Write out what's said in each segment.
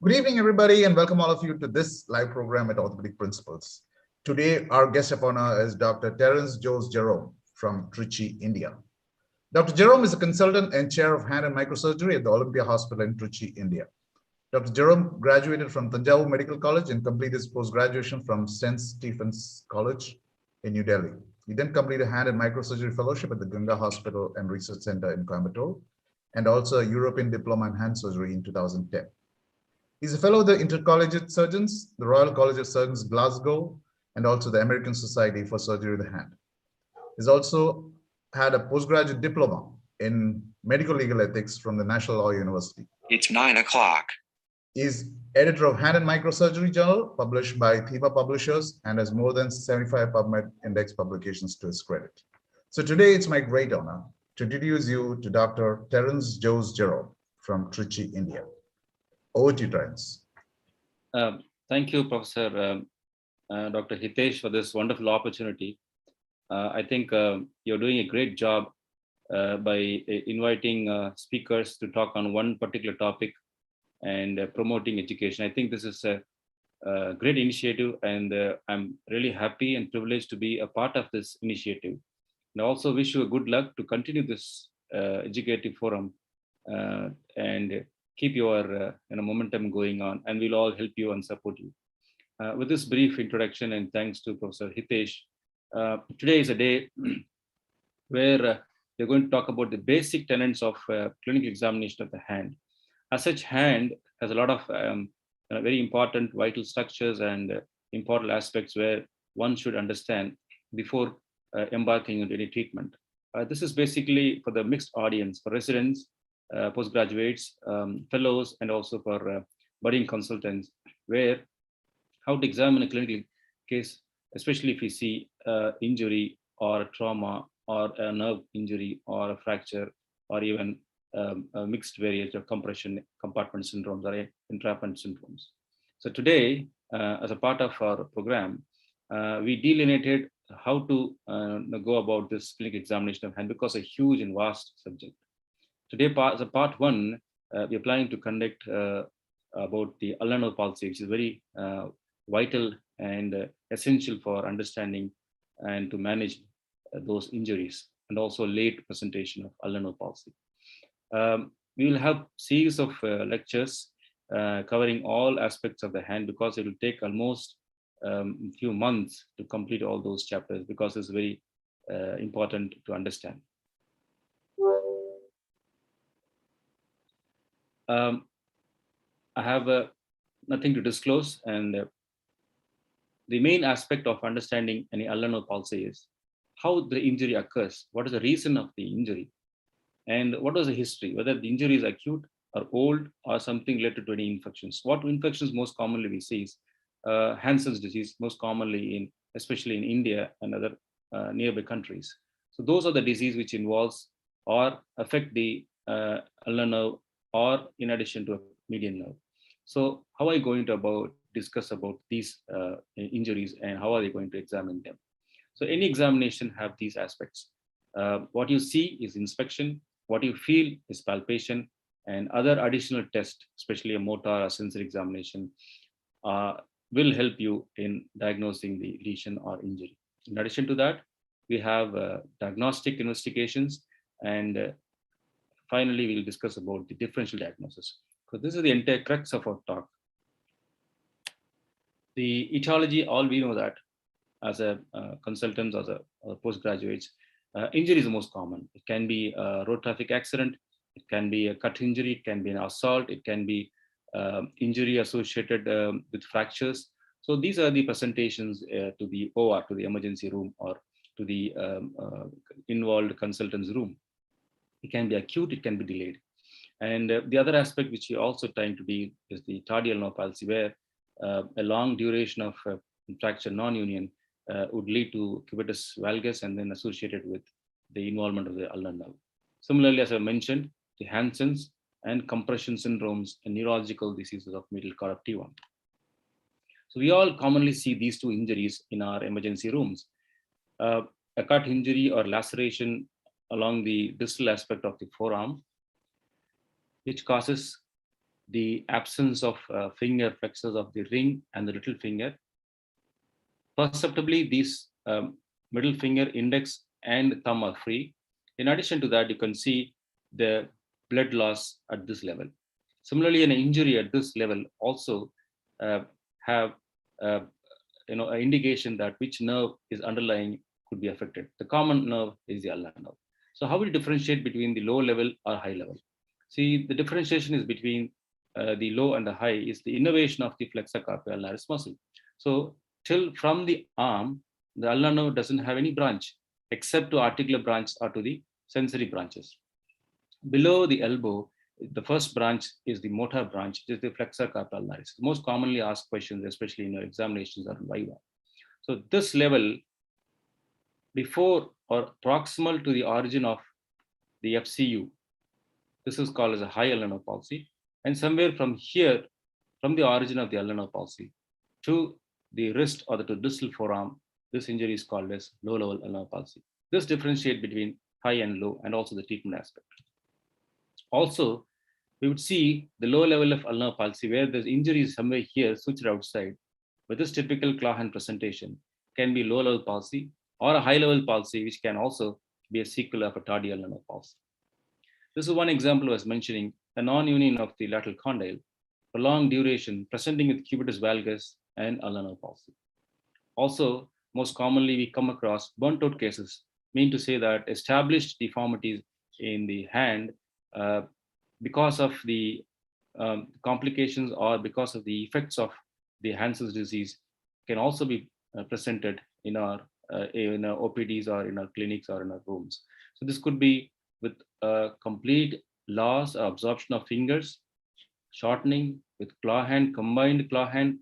Good evening, everybody, and welcome all of you to this live program at Orthopaedic Principles. Today, our guest of honor is Dr. Terrence Jerome from Trichy, India. Dr. Jerome is a consultant and chair of hand and microsurgery at the Olympia Hospital in Trichy, India. Dr. Jerome graduated from Tanjavur Medical College and completed his post-graduation from St. Stephen's College in New Delhi. He then completed a hand and microsurgery fellowship at the Ganga Hospital and Research Center in Coimbatore, and also a European Diploma in Hand Surgery in 2010. He's a fellow of the Intercollegiate Surgeons, the Royal College of Surgeons, Glasgow, and also the American Society for Surgery of the Hand. He's also had a postgraduate diploma in medical legal ethics from the National Law University. It's 9 o'clock. He's editor of Hand and Microsurgery Journal, published by Thiba Publishers, and has more than 75 PubMed Index publications to his credit. So today it's my great honor to introduce you to Dr. Terrence Jerome from Trichy, India. Over to you, Terrence. Thank you, Professor Dr. Hitesh, for this wonderful opportunity. I think you're doing a great job by inviting speakers to talk on one particular topic and promoting education. I think this is a great initiative, and I'm really happy and privileged to be a part of this initiative. And I also wish you a good luck to continue this educative forum and keep your momentum going on, and we'll all help you and support you. With this brief introduction, and thanks to Professor Hitesh, today is a day where we're going to talk about the basic tenets of clinical examination of the hand. As such, hand has a lot of very important vital structures and important aspects where one should understand before embarking on any treatment. This is basically for the mixed audience, for residents, postgraduates, fellows, and also for budding consultants, where how to examine a clinical case, especially if we see injury or a trauma or a nerve injury or a fracture or even a mixed variety of compression compartment syndromes or entrapment syndromes. So today, as a part of our program, we delineated how to go about this clinical examination of hand, because it's a huge and vast subject. Today, as a part one, we are planning to conduct about the ulnar palsy, which is very vital and essential for understanding and to manage those injuries, and also late presentation of ulnar palsy. We will have series of lectures covering all aspects of the hand, because it will take almost a few months to complete all those chapters, because it's very important to understand. I have nothing to disclose, and the main aspect of understanding any ulnar palsy is how the injury occurs, what is the reason of the injury, and what was the history, whether the injury is acute or old or something related to any infections. What infections most commonly we see is Hansen's disease, most commonly especially in India and other nearby countries. So those are the disease which involves or affect the ulnar nerve, or in addition to a median nerve. So how are you going to discuss about these injuries, and how are they going to examine them? So any examination have these aspects. What you see is inspection, what you feel is palpation, and other additional tests, especially a motor or sensory examination, will help you in diagnosing the lesion or injury. In addition to that, we have diagnostic investigations, and finally, we'll discuss about the differential diagnosis. So this is the entire crux of our talk. The etiology, all we know that as a consultants, as a postgraduates, injury is the most common. It can be a road traffic accident, it can be a cut injury, it can be an assault, it can be injury associated with fractures. So these are the presentations to the OR, to the emergency room, or to the involved consultant's room. It can be acute, it can be delayed. And the other aspect which we also trying to deal is the tardial nerve palsy, where a long duration of fracture non-union would lead to cubitus valgus and then associated with the involvement of the ulnar nerve. Similarly, as I mentioned, the Hansen's and compression syndromes and neurological diseases of middle cord of T1. So we all commonly see these two injuries in our emergency rooms. A cut injury or laceration along the distal aspect of the forearm, which causes the absence of finger flexors of the ring and the little finger. Perceptibly, these middle finger, index, and thumb are free. In addition to that, you can see the blood loss at this level. Similarly, an injury at this level also have an indication that which nerve is underlying could be affected. The common nerve is the ulnar nerve. So how will you differentiate between the low level or high level? See, the differentiation is between the low and the high is the innervation of the flexor carpi ulnaris muscle. So till from the arm, the ulnar nerve doesn't have any branch except to articular branch or to the sensory branches. Below the elbow, the first branch is the motor branch, which is the flexor carpi ulnaris. The most commonly asked questions, especially in your examinations, are viva. So this level, before or proximal to the origin of the FCU, this is called as a high ulnar palsy. And somewhere from here, from the origin of the ulnar palsy to the wrist or the distal forearm, this injury is called as low level ulnar palsy. This differentiates between high and low, and also the treatment aspect. Also, we would see the low level of ulnar palsy where the injury is somewhere here, switched outside. But this typical claw hand presentation can be low level palsy or a high level palsy, which can also be a sequel of a tardial ulnar palsy. This is one example I was mentioning, a non-union of the lateral condyle for long duration, presenting with cubitus valgus and ulnar palsy. Also, most commonly we come across burnt out cases, mean to say that established deformities in the hand because of the complications or because of the effects of the Hansen's disease can also be presented in our OPDs or in our clinics or in our rooms. So this could be with complete loss or absorption of fingers, shortening with claw hand, combined claw hand,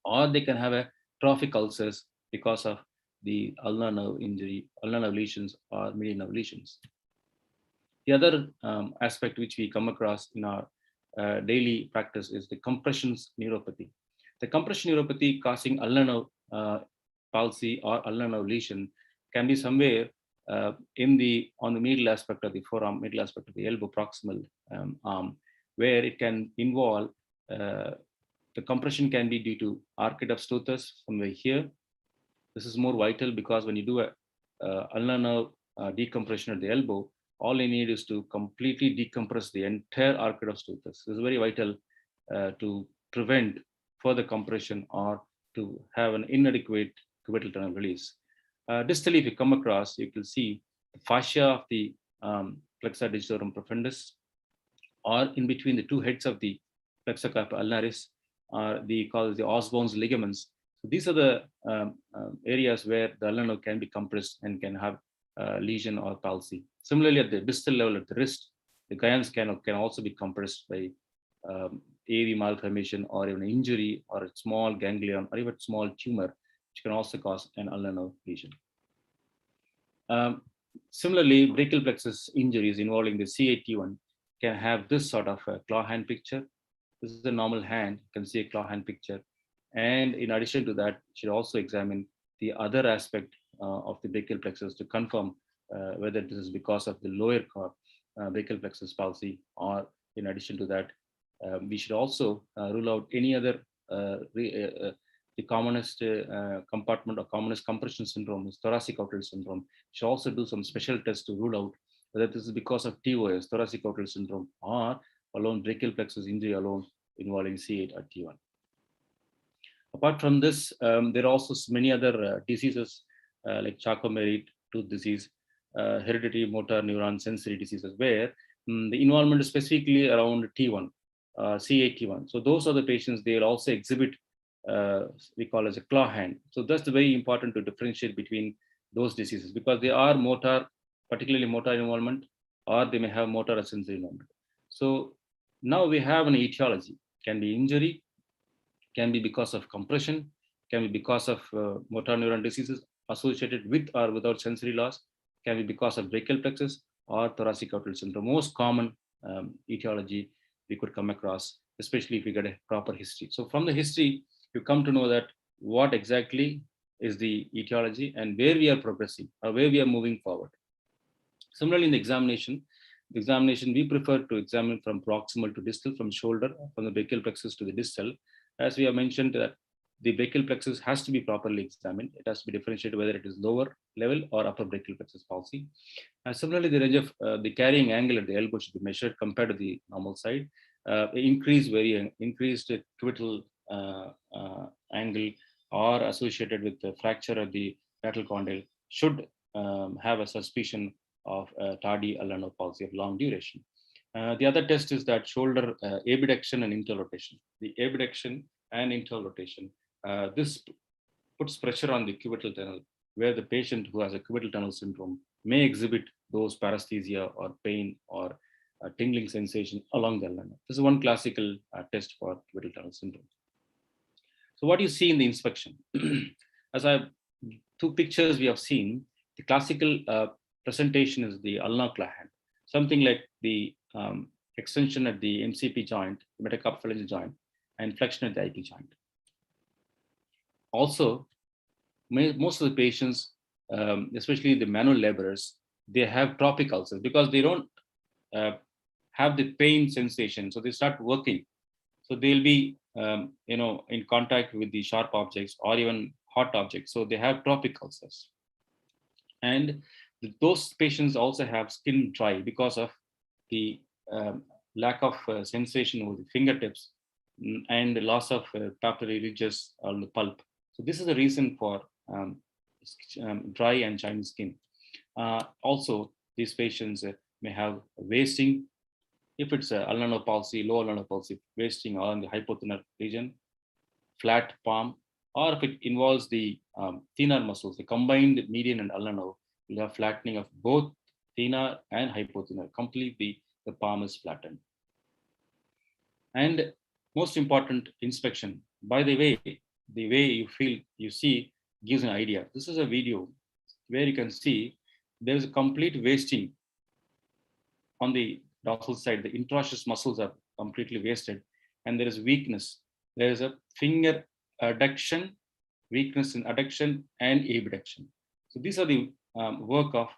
or they can have a trophic ulcers because of the ulnar nerve injury, ulnar nerve lesions or median nerve lesions. The other aspect which we come across in our daily practice is the compression neuropathy. The compression neuropathy causing ulnar nerve palsy or ulnar nerve lesion can be somewhere on the middle aspect of the forearm, middle aspect of the elbow, proximal arm, where it can involve the compression can be due to arcade of Stuthus somewhere here. This is more vital because when you do a ulnar nerve decompression at the elbow, all you need is to completely decompress the entire arcade of Stuthus. This is very vital to prevent further compression or to have an inadequate cubital tunnel release. Distally, if you come across, you can see the fascia of the flexor digitorum profundus, or in between the two heads of the flexor carpi ulnaris, called the Osborne's ligaments. So these are the areas where the ulnar nerve can be compressed and can have lesion or palsy. Similarly, at the distal level at the wrist, the guyans can also be compressed by AV malformation or even injury or a small ganglion or even small tumor, which can also cause an ulnar nerve lesion. Similarly, brachial plexus injuries involving the C8T1 can have this sort of a claw hand picture. This is a normal hand, you can see a claw hand picture. And in addition to that, you should also examine the other aspect of the brachial plexus to confirm whether this is because of the lower brachial plexus palsy, or in addition to that, we should also rule out any other the commonest compartment or commonest compression syndrome is thoracic outlet syndrome. We should also do some special tests to rule out whether this is because of TOS, thoracic outlet syndrome, or alone brachial plexus injury alone involving C8 or T1. Apart from this, there are also many other diseases like Charcot-Marie tooth disease, hereditary motor neuron sensory diseases, where the involvement is specifically around T1, C8T1. So those are the patients, they will also exhibit we call as a claw hand. So that's very important to differentiate between those diseases because they are motor, particularly motor involvement, or they may have motor or sensory involvement. So now we have an etiology, can be injury, can be because of compression, can be because of motor neuron diseases associated with or without sensory loss, can be because of brachial plexus or thoracic outlet syndrome. Most common etiology we could come across, especially if we get a proper history. So from the history, you come to know that what exactly is the etiology and where we are progressing or where we are moving forward. Similarly, in the examination, examination, we prefer to examine from proximal to distal, from shoulder, from the brachial plexus to the distal. As we have mentioned that the brachial plexus has to be properly examined. It has to be differentiated whether it is lower level or upper brachial plexus palsy. Similarly, the range of the carrying angle at the elbow should be measured compared to the normal side. Increased cubital angle or associated with the fracture of the lateral condyle should have a suspicion of tardy ulnar palsy of long duration. The other test is that shoulder abduction and internal rotation. The abduction and internal rotation. This puts pressure on the cubital tunnel, where the patient who has a cubital tunnel syndrome may exhibit those paresthesia or pain or tingling sensation along the ulnar. This is one classical test for cubital tunnel syndrome. So what you see in the inspection, as I have two pictures we have seen, the classical presentation is the ulnar claw-hand, something like the extension at the MCP joint, the metacarpophalangeal joint, and flexion at the IP joint. Also, most of the patients, especially the manual laborers, they have tropic ulcers because they don't have the pain sensation. So they start working. So they'll be, in contact with the sharp objects or even hot objects. So they have tropic ulcers. And those patients also have skin dry because of the lack of sensation over the fingertips and the loss of papillary ridges on the pulp. So this is the reason for dry and shiny skin. Also, these patients may have wasting. If it's a ulnar palsy, low ulnar palsy, wasting on the hypothyroid region, flat palm, or if it involves the thenar muscles, the combined median and ulnar, you'll have flattening of both thenar and hypothyroid. Completely, the palm is flattened. And most important, inspection. By the way you see gives an idea. This is a video where you can see there is a complete wasting on the dorsal side. The interosseous muscles are completely wasted, and there is weakness. There is a finger adduction, weakness in adduction and abduction. So these are the work of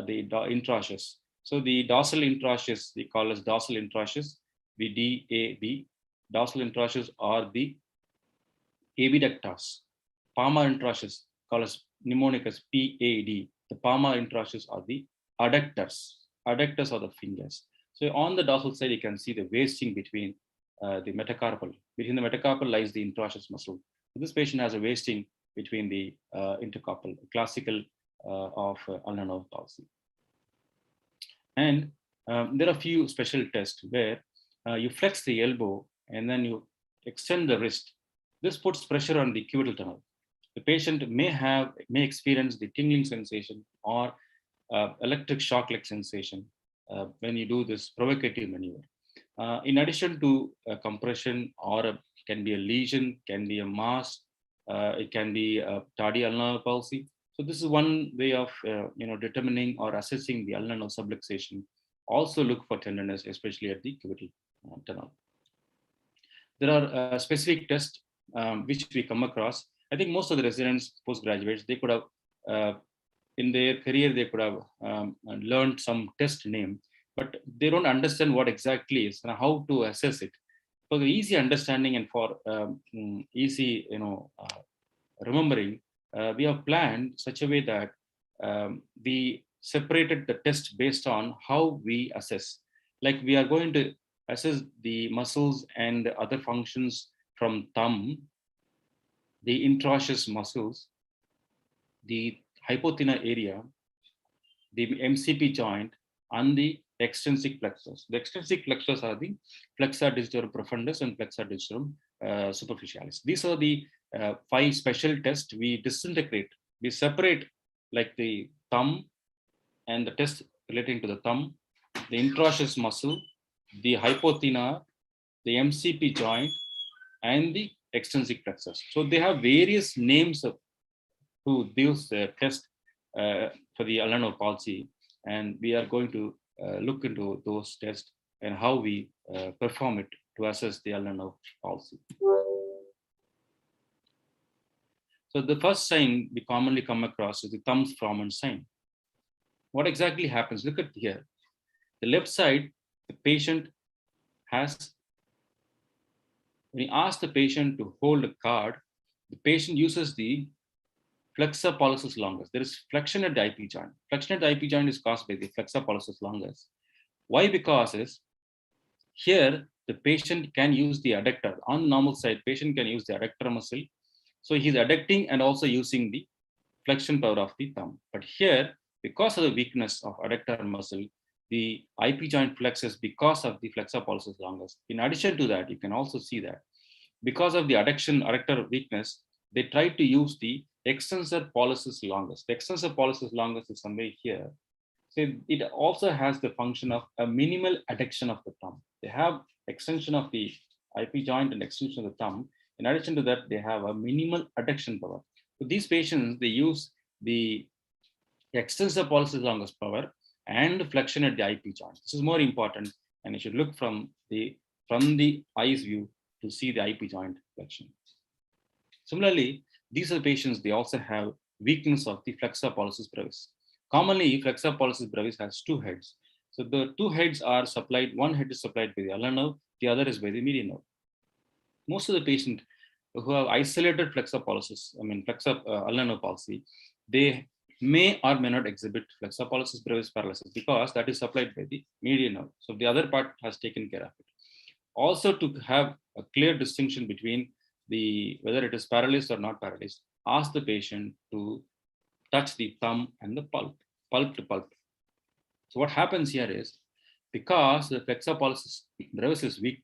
the interosseous. So the dorsal interosseous, we call as dorsal interosseous, the DAB. Dorsal interosseous are the abductors. Palmar interosseous, called as mnemonic as PAD. The palmar interosseous are the adductors. Adductors are the fingers. So on the dorsal side, you can see the wasting between the metacarpal. Between the metacarpal lies the interosseous muscle. So this patient has a wasting between the intercarpal, classical of ulnar palsy. And there are a few special tests where you flex the elbow and then you extend the wrist. This puts pressure on the cubital tunnel. The patient may experience the tingling sensation or electric shock-like sensation when you do this provocative maneuver. In addition to compression, or can be a lesion, can be a mass, it can be a tardy ulnar palsy. So this is one way of determining or assessing the ulnar subluxation. Also look for tenderness, especially at the cubital tunnel. There are specific tests which we come across. I think most of the residents, postgraduates, they could have, in their career, they could have learned some test name, but they don't understand what exactly is and how to assess it. For the easy understanding and for easy remembering, we have planned such a way that we separated the test based on how we assess. Like we are going to assess the muscles and the other functions from thumb, the interosseous muscles, the hypothyroid area, the MCP joint, and the extrinsic plexus. The extrinsic plexus are the flexor digitorum profundus and flexor digitorum superficialis. These are the 5 special tests. We disintegrate, we separate, like the thumb and the test relating to the thumb, the interosseous muscle, the hypothyroid, the MCP joint, and the extrinsic plexus. So they have various names to these tests for the ulnar palsy, and we are going to look into those tests and how we perform it to assess the ulnar palsy. So the first sign we commonly come across is the thumb's Froment sign. What exactly happens? Look at here. The left side, the patient has, when you ask the patient to hold a card, the patient uses the flexor pollicis longus. There is flexion at the IP joint. Flexion at the IP joint is caused by the flexor pollicis longus. Why? Because is here the patient can use the adductor. On the normal side, patient can use the adductor muscle. So he's adducting and also using the flexion power of the thumb. But here, because of the weakness of adductor muscle, the IP joint flexes because of the flexor pollicis longus. In addition to that, you can also see that because of the adductor weakness, they try to use the extensor pollicis longus. The extensor pollicis longus is somewhere here. So it also has the function of a minimal adduction of the thumb. They have extension of the IP joint and extension of the thumb. In addition to that, they have a minimal adduction power. So these patients, they use the extensor pollicis longus power and flexion at the IP joint. This is more important, and you should look from the eyes view to see the IP joint flexion. Similarly, these are the patients, they also have weakness of the flexor pollicis brevis. Commonly, flexor pollicis brevis has two heads. So the two heads are supplied, one head is supplied by the ulnar nerve, the other is by the median nerve. Most of the patients who have isolated flexor pollicis, flexor ulnar nerve palsy, they may or may not exhibit flexor pollicis brevis paralysis because that is supplied by the median nerve. So the other part has taken care of it. Also, to have a clear distinction between whether it is paralyzed or not paralyzed, ask the patient to touch the thumb and the pulp to pulp. So what happens here is, because the flexor pollicis brevis is weak,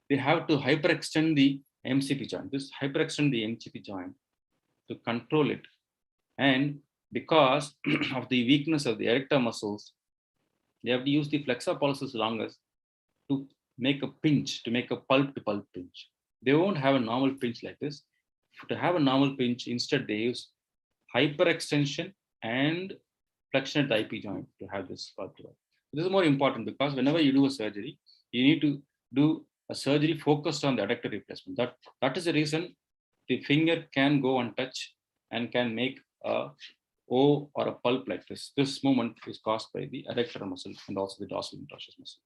they have to hyperextend the MCP joint. This hyperextend the MCP joint to control it. And because of the weakness of the erector muscles, they have to use the flexor pollicis longus to make a pinch, to make a pulp to pulp pinch. They won't have a normal pinch like this. To have a normal pinch, instead they use hyperextension and flexion at the IP joint to have this pulp to pulp. This is more important because whenever you do a surgery, you need to do a surgery focused on the adductor replacement. That is the reason the finger can go and touch and can make a O or a pulp like this. This movement is caused by the adductor muscle and also the dorsal interosseous muscle.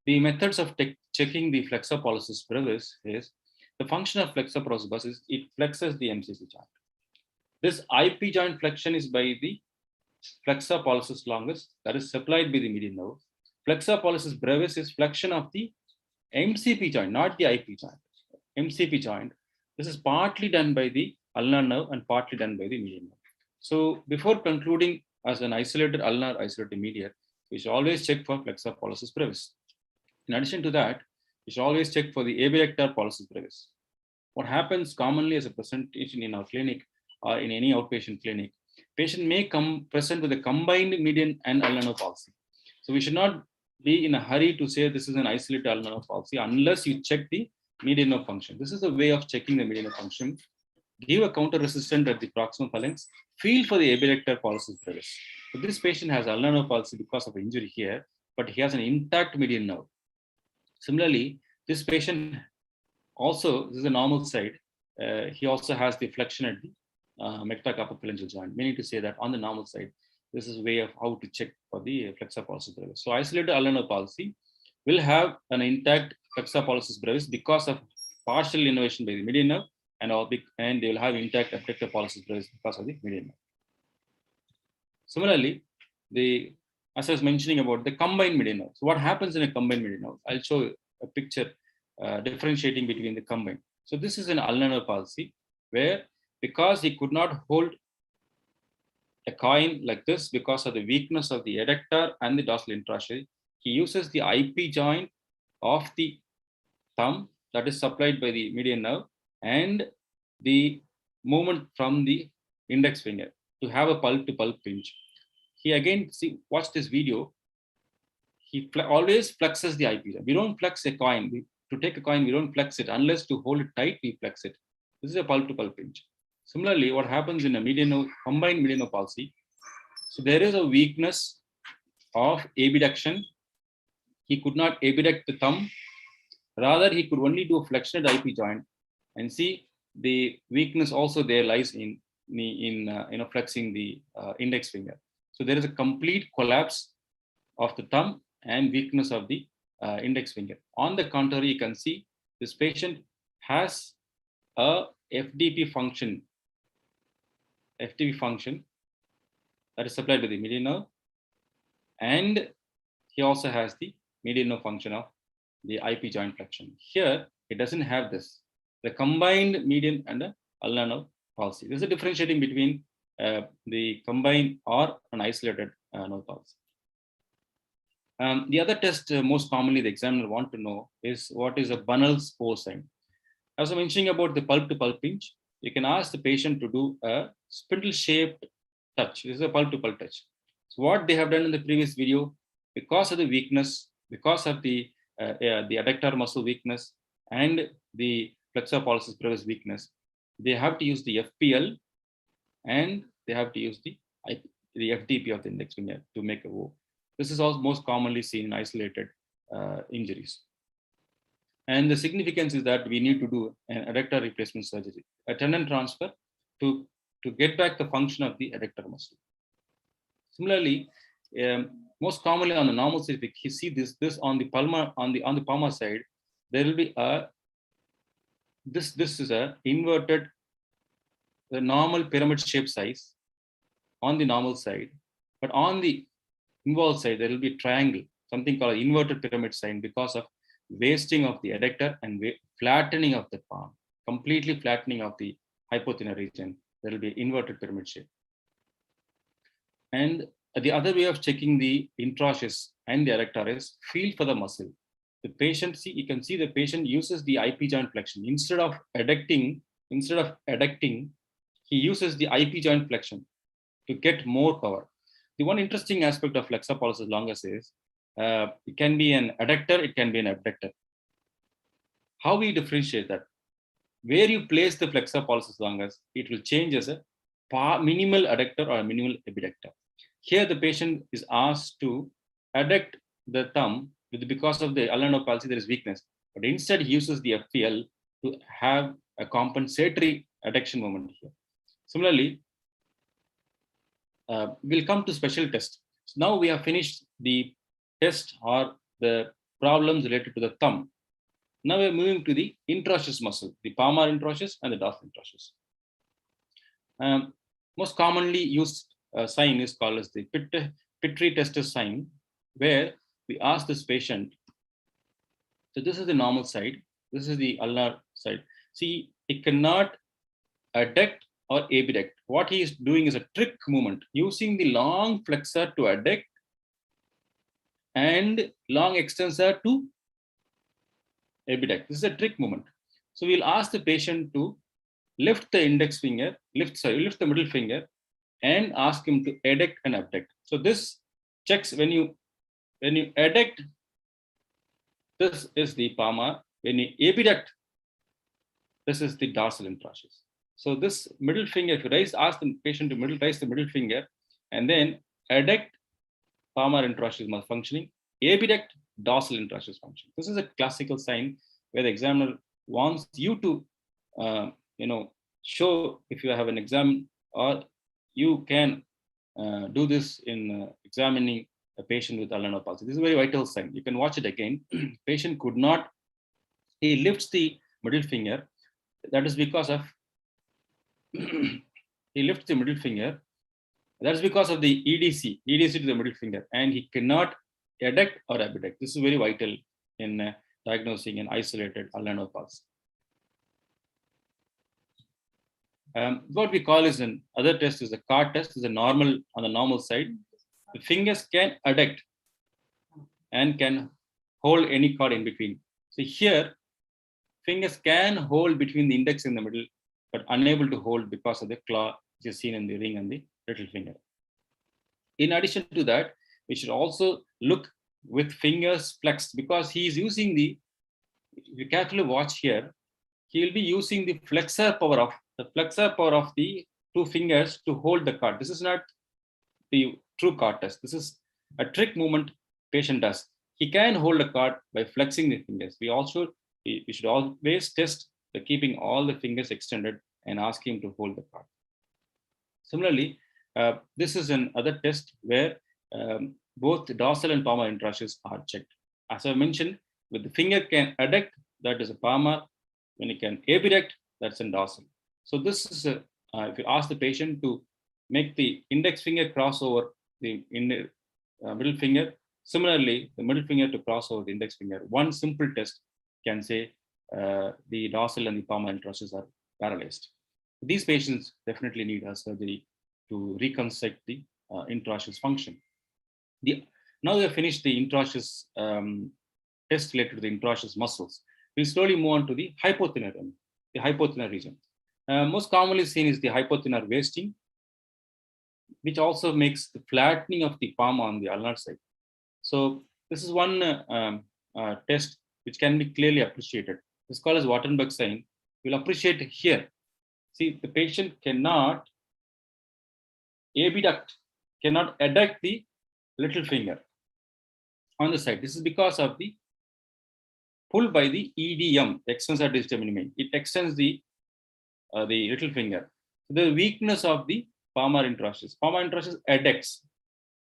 The methods of checking the flexor pollicis brevis is, the function of flexor pollicis brevis is it flexes the MCP joint. This IP joint flexion is by the flexor pollicis longus, that is supplied by the median nerve. Flexor pollicis brevis is flexion of the MCP joint, not the IP joint. MCP joint. This is partly done by the ulnar nerve and partly done by the median nerve. So before concluding as an isolated ulnar, isolated median, we should always check for flexor pollicis brevis. In addition to that, we should always check for the abilictor pollicis brevis. What happens commonly as a presentation in our clinic or in any outpatient clinic, patient may come present with a combined median and ulnar nerve palsy. So we should not be in a hurry to say this is an isolated ulnar nerve palsy unless you check the median nerve function. This is a way of checking the median nerve function. Give a counter resistant at the proximal phalanx. Feel for the abilictor pollicis brevis. So this patient has ulnar nerve palsy because of injury here, but he has an intact median nerve. Similarly, this patient also, this is a normal side, he also has the flexion at the metacarpophalangeal joint, meaning to say that on the normal side, this is a way of how to check for the flexor pollicis brevis. So isolated ulnar nerve palsy will have an intact flexor pollicis brevis because of partial innervation by the median nerve, and they will have intact abductor pollicis brevis because of the median nerve. Similarly, as I was mentioning about the combined median nerve. So what happens in a combined median nerve? I'll show a picture differentiating between the combined. So this is an ulnar nerve palsy where, because he could not hold a coin like this because of the weakness of the adductor and the dorsal interosseous, he uses the IP joint of the thumb that is supplied by the median nerve and the movement from the index finger to have a pulp to pulp pinch. He again, watch this video. He always flexes the IP joint. We don't flex a coin. To take a coin, we don't flex it unless to hold it tight, we flex it. This is a pulp to pulp pinch. Similarly, what happens in a combined median nerve palsy? So there is a weakness of abduction. He could not abduct the thumb. Rather, he could only do a flexion at the IP joint, and see the weakness also there lies in flexing the index finger. So there is a complete collapse of the thumb and weakness of the index finger. On the contrary, you can see this patient has a FDP function that is supplied to the median nerve, and he also has the median nerve function of the IP joint flexion. Here, it doesn't have this, the combined median and the ulnar nerve palsy. This is a differentiating between the combined or an isolated nerve palsy. The other test most commonly the examiner want to know is what is a Bunnell's pore sign. As I'm mentioning about the pulp to pulp pinch, you can ask the patient to do a spindle shaped touch. This is a pulp to pulp touch. So what they have done in the previous video, because of the weakness, because of the adductor muscle weakness and the flexor pollicis brevis weakness, they have to use the FPL and they have to use the FDP of the index finger to make a O. This is also most commonly seen in isolated injuries. And the significance is that we need to do an adductor replacement surgery, a tendon transfer to get back the function of the adductor muscle. Similarly, most commonly on the normal side, if you see this on the palmar, on the palmar side, there will be a this is a inverted, the normal pyramid shape size on the normal side, but on the involved side there will be a triangle, something called inverted pyramid sign, because of wasting of the adductor and flattening of the palm, completely flattening of the hypothyroid region. There will be inverted pyramid shape. And the other way of checking the intraosseous and the adductor is feel for the muscle. The patient, see, you can see the patient uses the IP joint flexion. Instead of adducting, he uses the IP joint flexion to get more power. The one interesting aspect of flexor pollicis longus is it can be an adductor, it can be an abductor. How we differentiate that? Where you place the flexor pollicis longus, it will change as a minimal adductor or a minimal abductor. Here, the patient is asked to adduct the thumb because of the ulnar nerve palsy, there is weakness. But instead, he uses the FPL to have a compensatory adduction moment here. Similarly, we'll come to special test. So now we have finished the test or the problems related to the thumb. Now we're moving to the intraosseous muscle, the palmar intraosseous and the dorsal intraosseous. Most commonly used sign is called as the Pittry testis sign, where we ask this patient. So this is the normal side. This is the ulnar side. See, it cannot adduct or abduct. What he is doing is a trick movement, using the long flexor to adduct and long extensor to abduct. This is a trick movement. So we'll ask the patient to lift the index finger, lift the middle finger, and ask him to adduct and abduct. So this checks when you adduct, this is the palmar. When you abduct, this is the dorsal intraosseous. So this middle finger, if you ask the patient to raise the middle finger, and then adduct, palmar intraosseous malfunctioning, abduct, dorsal intraosseous function. This is a classical sign where the examiner wants you to, show if you have an exam, or you can do this in examining a patient with ulnar nerve palsy. This is a very vital sign. You can watch it again. Patient could not, he lifts the middle finger. That is because of, he lifts the middle finger. That's because of the EDC to the middle finger, and he cannot adduct or abduct. This is very vital in diagnosing an isolated ulnar nerve palsy. What we call is an other test is a card test, is a normal on the normal side. The fingers can adduct and can hold any card in between. So here, fingers can hold between the index and the middle, but unable to hold because of the claw which is seen in the ring and the little finger. In addition to that, we should also look with fingers flexed, because he is using the, if you carefully watch here, he will be using the flexor power of the two fingers to hold the card. This is not the true card test. This is a trick movement patient does. He can hold a card by flexing the fingers. We should always test the keeping all the fingers extended and ask him to hold the card. Similarly, This is another test where both the dorsal and palmar introsseous are checked. As I mentioned, with the finger can adduct, that is a palmar. When it can abduct, that's a dorsal. So this is if you ask the patient to make the index finger cross over the middle finger, similarly the middle finger to cross over the index finger, one simple test can say the dorsal and the palmar introsseous are paralyzed. These patients definitely need a surgery to reconstruct the intraosseous function. Now we have finished the intraosseous test related to the intraosseous muscles. We'll slowly move on to the hypothyroid region. Most commonly seen is the hypothyroid wasting, which also makes the flattening of the palm on the ulnar side. So this is one test which can be clearly appreciated. It's called as Wattenberg sign. We'll appreciate here. See, the patient cannot abduct, cannot adduct the little finger on the side. This is because of the pull by the EDM, extensor digital minimi. It extends the little finger. So the weakness of the palmar introsseous. Palmar introsseous adducts.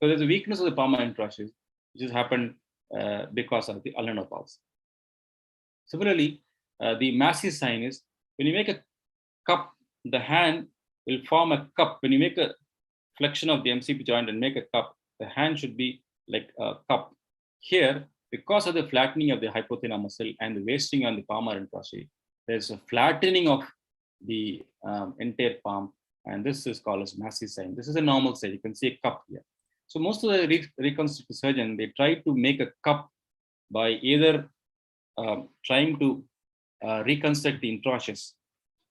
So there's a weakness of the palmar introsseous, which has happened because of the ulnar pulse. Similarly, the Massey sign is when you make a cup, the hand will form a cup. When you make a flexion of the MCP joint and make a cup, the hand should be like a cup. Here, because of the flattening of the hypothyroid muscle and the wasting on the palmar introsseous, there's a flattening of the entire palm, and this is called as Massey sign. This is a normal sign. You can see a cup here. So most of the reconstructive surgeon, they try to make a cup by either trying to reconstruct the intraosseous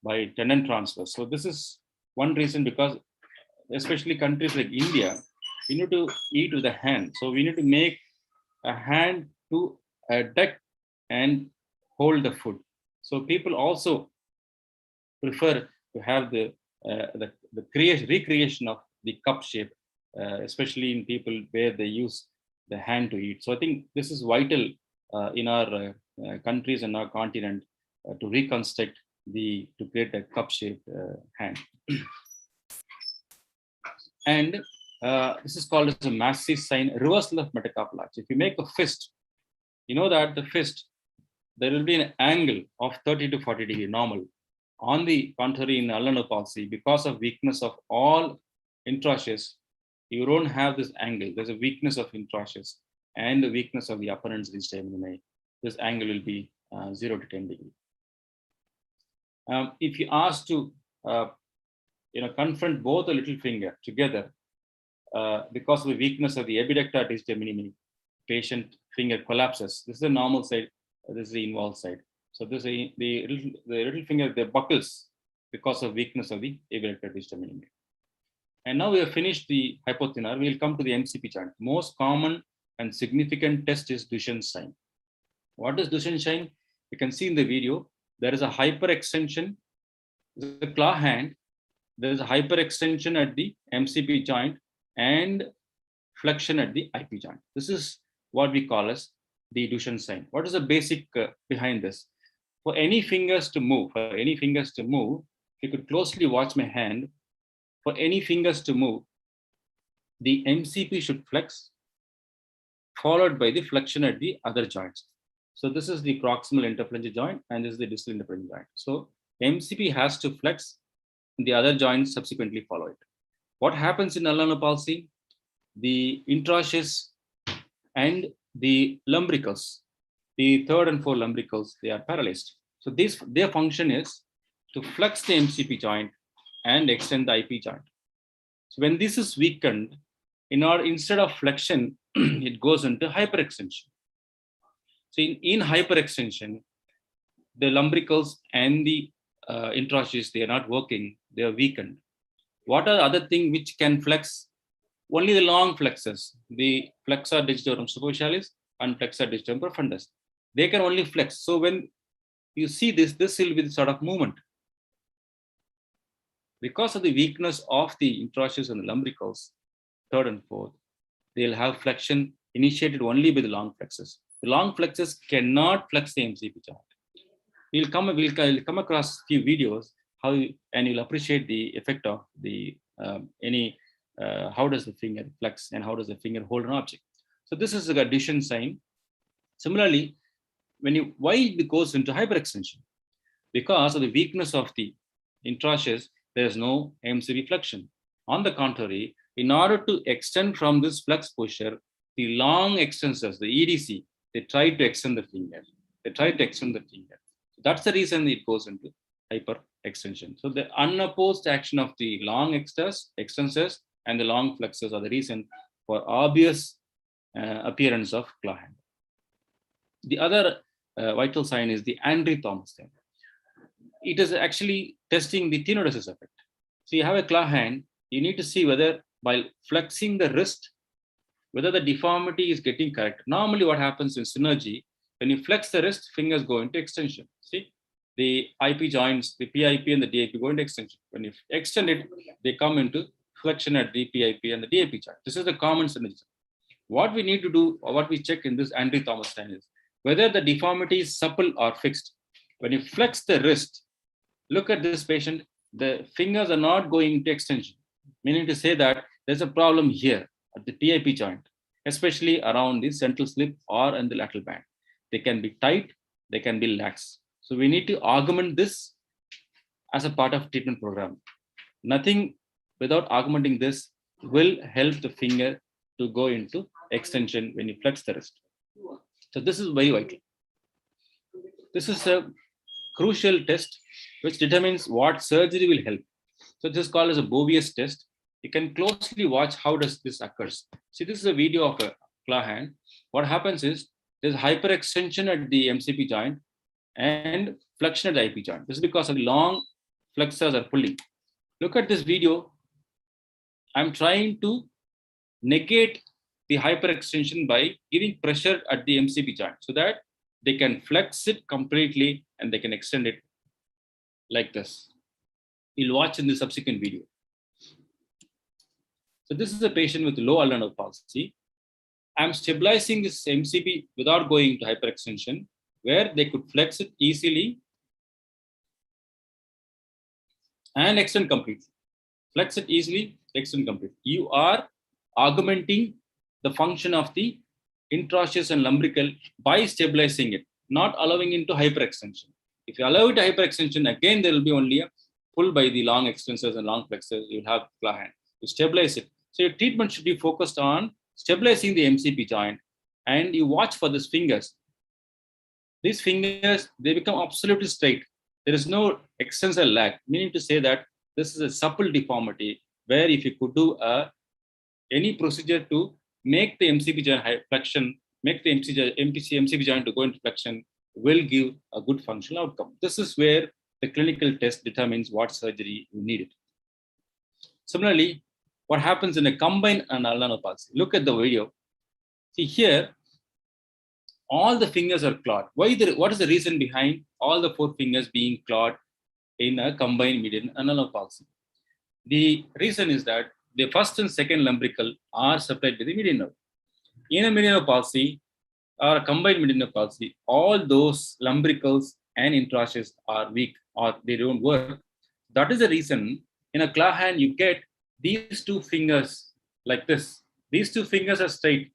by tendon transfer. So this is one reason, because especially countries like India, we need to eat with the hand. So we need to make a hand to adduct and hold the food. So people also prefer to have the recreation of the cup shape, especially in people where they use the hand to eat. So I think this is vital in our countries and our continent to reconstruct to create a cup-shaped hand. And this is called as a Massey sign, reversal of metacarpal arch. If you make a fist, you know that the fist, there will be an angle of 30 to 40 degree normal. On the contrary, in ulnar palsy, because of weakness of all intraosseous, you don't have this angle. There's a weakness of intraosseous and the weakness of the upper ends digita minimi. This angle will be 0 to 10 degree. If you ask to confront both the little finger together, because of the weakness of the abductor digita minimi, patient finger collapses. This is the normal side. This is the involved side. So this is the little finger, the buckles because of weakness of the abductor digita minimi. And now we have finished the hypothyroid. We will come to the MCP chart. Most common and significant test is Duchenne's sign. What is Duchenne's sign? You can see in the video, there is a hyperextension, the claw hand, there is a hyperextension at the MCP joint and flexion at the IP joint. This is what we call as the Duchenne's sign. What is the basic behind this? For any fingers to move, if you could closely watch my hand, for any fingers to move, the MCP should flex, followed by the flexion at the other joints. So this is the proximal interphalangeal joint, and this is the distal interphalangeal joint. So MCP has to flex, the other joints subsequently follow it. What happens in ulnar palsy? The intraosseous and the lumbricals, the third and fourth lumbricals, they are paralyzed. So their function is to flex the MCP joint and extend the IP joint. So when this is weakened, instead of flexion, it goes into hyperextension. So in hyperextension, the lumbricals and the intraosseous, they are not working, they are weakened. What are the other things which can flex? Only the long flexors, the flexor digitorum superficialis and flexor digitorum profundus. They can only flex. So when you see this will be the sort of movement. Because of the weakness of the intraosseous and the lumbricals, third and fourth, they'll have flexion initiated only by the long flexors. The long flexors cannot flex the MCP joint. We'll come across few videos and you'll appreciate the effect of the any how does the finger flex and how does the finger hold an object. So this is a addition sign. Similarly, why it goes into hyperextension? Because of the weakness of the intraosseous, there is no MCP flexion. On the contrary, in order to extend from this flex posture, the long extensors, the EDC, they try to extend the finger. That's the reason it goes into hyperextension. So the unopposed action of the long extensors and the long flexors are the reason for obvious appearance of claw hand. The other vital sign is the Andry-Thomas sign. It is actually testing the tenodesis effect. So you have a claw hand, you need to see whether by flexing the wrist, whether the deformity is getting correct. Normally what happens in synergy, when you flex the wrist, fingers go into extension. See, the IP joints, the PIP and the DIP go into extension. When you extend it, they come into flexion at the PIP and the DIP joint. This is the common synergy. What we need to do, or what we check in this Andry-Thomas sign is whether the deformity is supple or fixed. When you flex the wrist, look at this patient, the fingers are not going into extension, meaning to say that there's a problem here at the PIP joint, especially around the central slip or in the lateral band. They can be tight, they can be lax. So we need to augment this as a part of treatment program. Nothing without augmenting this will help the finger to go into extension when you flex the wrist. So this is very vital. This is a crucial test which determines what surgery will help. So this is called as a Bovious Test. You can closely watch how does this occurs. See, this is a video of a claw hand. What happens is there's hyperextension at the MCP joint and flexion at the IP joint. This is because of the long flexors are pulling. Look at this video. I'm trying to negate the hyperextension by giving pressure at the MCP joint so that they can flex it completely and they can extend it like this. You'll watch in the subsequent video. So this is a patient with low ulnar palsy. I'm stabilizing this MCP without going to hyperextension, where they could flex it easily and extend completely. Flex it easily, extend completely. You are augmenting the function of the intraosseous and lumbrical by stabilizing it, not allowing into hyperextension. If you allow it to hyperextension, again, there will be only a pull by the long extensors and long flexors. You'll have claw hand. You stabilize it. So your treatment should be focused on stabilizing the MCP joint, and you watch for these fingers. These fingers, they become absolutely straight. There is no extensor lag, meaning to say that this is a supple deformity where if you could do any procedure to make the MCP joint flexion, make the MCP joint to go into flexion, will give a good functional outcome. This is where the clinical test determines what surgery you needed. Similarly, what happens in a combined ulnar palsy? Look at the video. See here, all the fingers are clawed. What is the reason behind all the 4 fingers being clawed in a combined median ulnar palsy? The reason is that the first and second lumbrical are supplied by the median nerve. In a median palsy or a combined median palsy, all those lumbricals and intraosseous are weak or they don't work. That is the reason in a claw hand you get these 2 fingers like this. These 2 fingers are straight.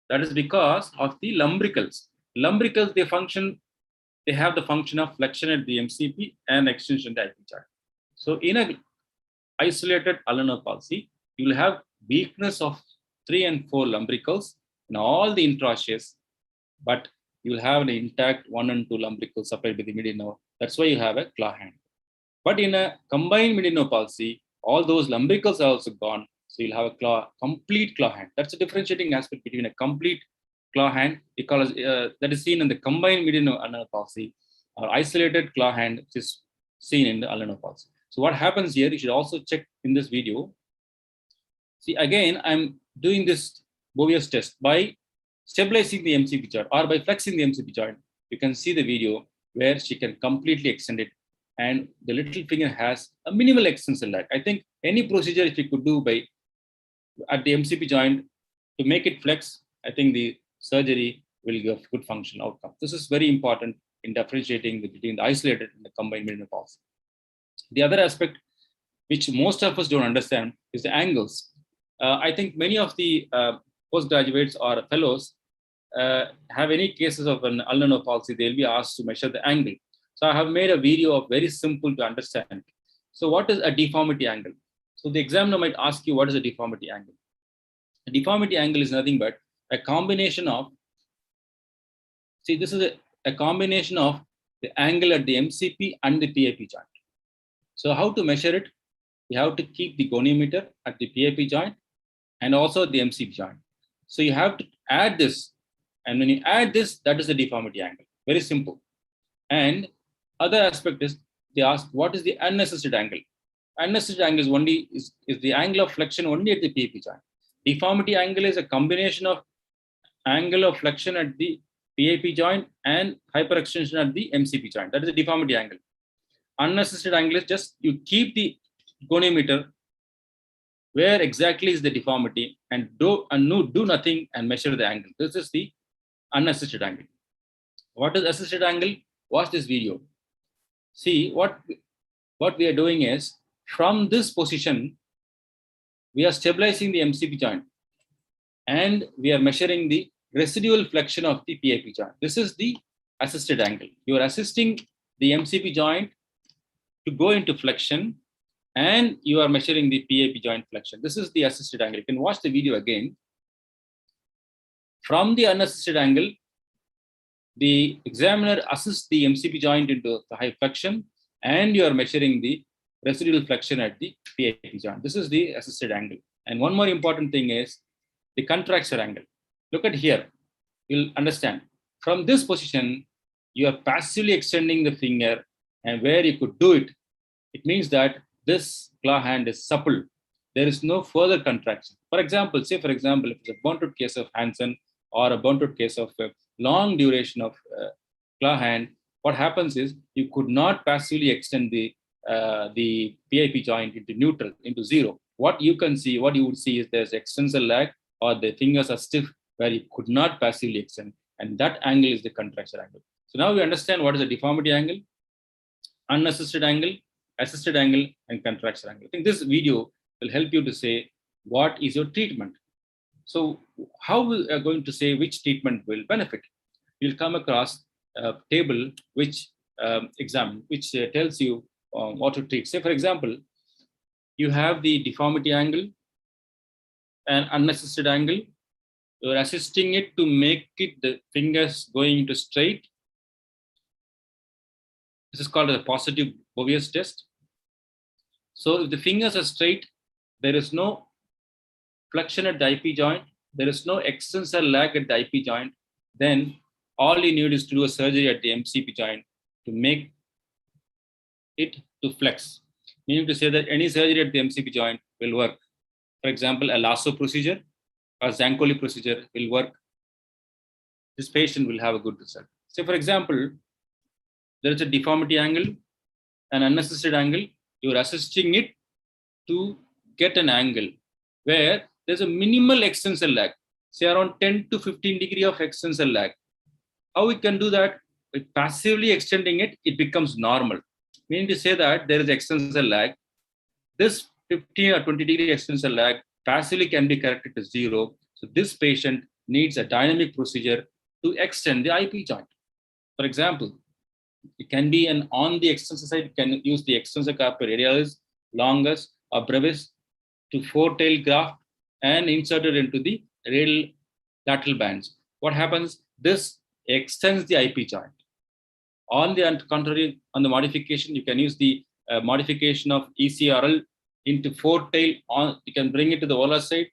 That is because of the lumbricals. Lumbricals, they have the function of flexion at the MCP and extension at the IP joint. So in a isolated ulnar palsy, you will have weakness of 3 and 4 lumbricals in all the intraosseous, but you will have an intact 1 and 2 lumbricals supplied by the median nerve. That's why you have a claw hand. But in a combined median palsy, all those lumbricals are also gone. So you'll have a complete claw hand. That's a differentiating aspect between a complete claw hand, because that is seen in the combined median ulnar palsy, or isolated claw hand, which is seen in the ulnar palsy. So what happens here, you should also check in this video. See, again, I'm doing this Bovious test by stabilizing the MCP joint or by flexing the MCP joint. You can see the video where she can completely extend it, and the little finger has a minimal extensor lag. I think any procedure if you could do by at the MCP joint to make it flex, I think the surgery will give good functional outcome. This is very important in differentiating between the isolated and the combined median palsy. The other aspect which most of us don't understand is the angles. I think many of the postgraduates or fellows have any cases of an ulnar palsy, they'll be asked to measure the angle. So I have made a video of very simple to understand. So what is a deformity angle? So the examiner might ask you, what is a deformity angle? A deformity angle is nothing but a combination of, see, this is a combination of the angle at the MCP and the PAP joint. So how to measure it? We have to keep the goniometer at the PAP joint and also the MCP joint. So you have to add this. And when you add this, that is the deformity angle. Very simple. And other aspect is they ask, what is the unassisted angle? Unassisted angle is only is the angle of flexion only at the PAP joint. Deformity angle is a combination of angle of flexion at the PAP joint and hyperextension at the MCP joint. That is the deformity angle. Unassisted angle is just you keep the goniometer where exactly is the deformity and do nothing and measure the angle. This is the unassisted angle. What is assisted angle? Watch this video. See, what we are doing is, from this position, we are stabilizing the MCP joint and we are measuring the residual flexion of the PAP joint. This is the assisted angle. You are assisting the MCP joint to go into flexion and you are measuring the PAP joint flexion. This is the assisted angle. You can watch the video again. From the unassisted angle, the examiner assists the MCP joint into the high flexion and you are measuring the residual flexion at the PAP joint. This is the assisted angle. And one more important thing is the contracture angle. Look at here. You'll understand. From this position, you are passively extending the finger, and where you could do it, it means that this claw hand is supple. There is no further contraction. For example, say for example, if it's a bone case of Hansen or a bone case of long duration of claw hand, what happens is you could not passively extend the PAP joint into neutral, into zero. What you can see, what you would see is there's extensor lag or the fingers are stiff where you could not passively extend. And that angle is the contracture angle. So now we understand what is a deformity angle, unassisted angle, assisted angle, and contracture angle. I think this video will help you to say what is your treatment. So how we are going to say which treatment will benefit? You'll come across a table which tells you what to treat. Say for example, you have the deformity angle and unassisted angle. You're assisting it to make it the fingers going into straight. This is called a positive Bovious test. So if the fingers are straight, there is no flexion at the IP joint, there is no extensor lag at the IP joint, then all you need is to do a surgery at the MCP joint to make it to flex. Meaning to say that any surgery at the MCP joint will work. For example, a lasso procedure or Zancoli procedure will work. This patient will have a good result. Say for example, there is a deformity angle, an unassisted angle. You are assisting it to get an angle where there's a minimal extensor lag, say around 10 to 15 degree of extensor lag. How we can do that? By passively extending it, it becomes normal. Meaning to say that there is extensor lag. This 15 or 20 degree extensor lag passively can be corrected to zero. So this patient needs a dynamic procedure to extend the IP joint. For example, it can be an on the extensor side, you can use the extensor carpi radialis, longus, or brevis to four-tail graft and insert it into the radial lateral bands. What happens? This extends the IP joint. On the contrary, on the modification, you can use the modification of ECRL into four-tail. You can bring it to the volar side,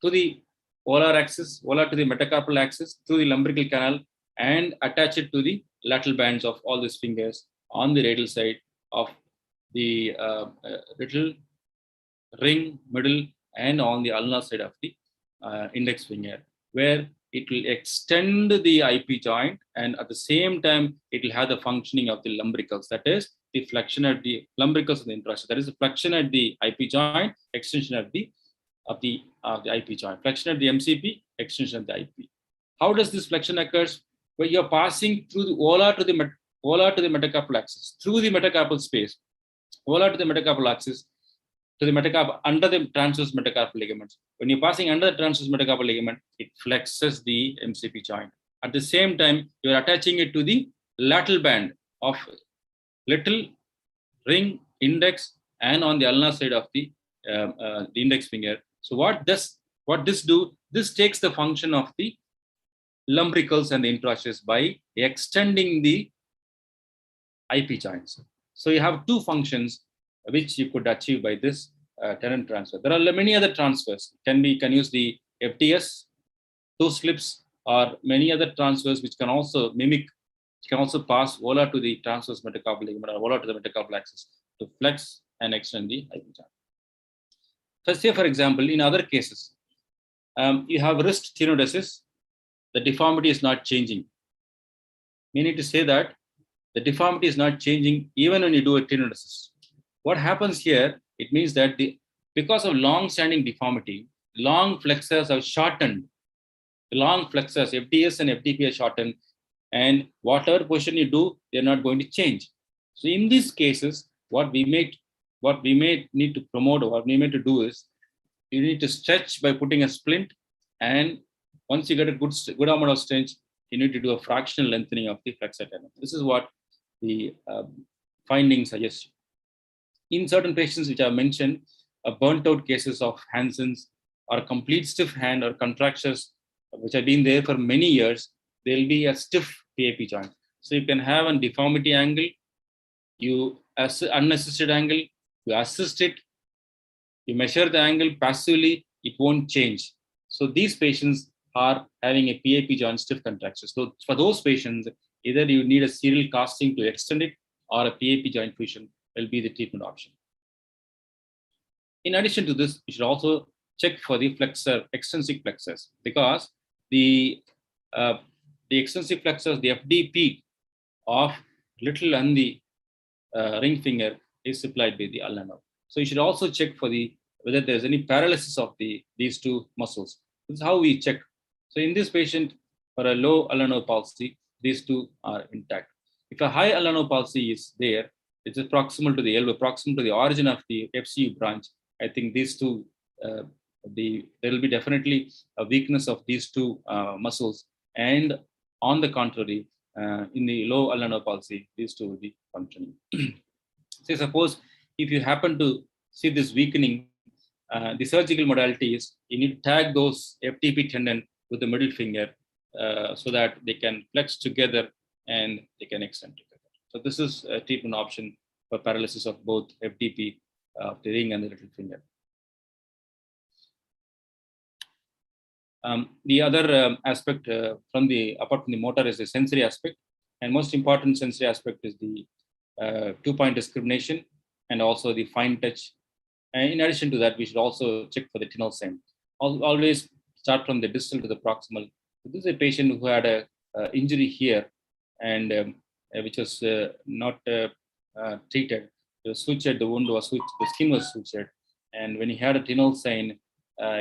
to the volar axis, volar to the metacarpal axis, through the lumbrical canal, and attach it to the lateral bands of all these fingers on the radial side of the little ring, middle, and on the ulnar side of the index finger, where it will extend the IP joint, and at the same time, it will have the functioning of the lumbricals. That is the flexion at the lumbricals of the introsseous. That is the flexion at the IP joint, extension at the IP joint. Flexion at the MCP, extension at the IP. How does this flexion occurs? Where you're passing through the volar to the metacarpal axis, through the metacarpal space, volar to the metacarpal axis. to the metacarpal, under the transverse metacarpal ligaments. When you're passing under the transverse metacarpal ligament, it flexes the MCP joint. At the same time, you're attaching it to the lateral band of little ring, index, and on the ulnar side of the index finger. So what this do? This takes the function of the lumbricals and the interosseous by extending the IP joints. So you have two functions which you could achieve by this tendon transfer. There are many other transfers. Can use the FTS, toe slips, or many other transfers which can also mimic, can also pass volar to the transverse metacarpal ligament or volar to the metacarpal axis to flex and extend the IP joint. Let's say, for example, in other cases, you have wrist tenodesis, the deformity is not changing. Meaning to say that the deformity is not changing even when you do a tenodesis. What happens here, it means that because of long-standing deformity, long flexors are shortened. The long flexors, FDS and FDP are shortened, and whatever position you do, they're not going to change. So in these cases, what we may need to promote, or what we need to do is, you need to stretch by putting a splint, and once you get a good amount of stretch, you need to do a fractional lengthening of the flexor tendon. This is what the findings suggest. In certain patients which I mentioned, burnt out cases of Hansen's or complete stiff hand or contractures which have been there for many years, there will be a stiff PAP joint. So you can have a deformity angle, you unassisted angle, you assist it, you measure the angle passively, it won't change. So these patients are having a PAP joint stiff contracture. So for those patients, either you need a serial casting to extend it, or a PAP joint fusion will be the treatment option. In addition to this, you should also check for the flexor, extrinsic flexors, because the extrinsic flexors, the FDP of little and the ring finger is supplied by the ulnar nerve. So you should also check for whether there's any paralysis of these two muscles. This is how we check. So in this patient, for a low ulnar nerve palsy, these two are intact. If a high ulnar nerve palsy is there, it is proximal to the elbow, proximal to the origin of the FCU branch. I think these two, there will be definitely a weakness of these two muscles. And on the contrary, in the low ulnar nerve palsy, these two will be functioning. Say, suppose if you happen to see this weakening, the surgical modality is you need to tag those FTP tendon with the middle finger so that they can flex together and they can extend together. So this is a treatment option for paralysis of both FTP, the ring and the little finger. The other aspect apart from the motor is the sensory aspect, and most important sensory aspect is the 2-point discrimination and also the fine touch. And in addition to that, we should also check for the tinal sign. Always start from the distal to the proximal. So this is a patient who had a injury here, and which was not treated. The sutured, the wound was sutured, the skin was sutured, and when he had a tinal sign,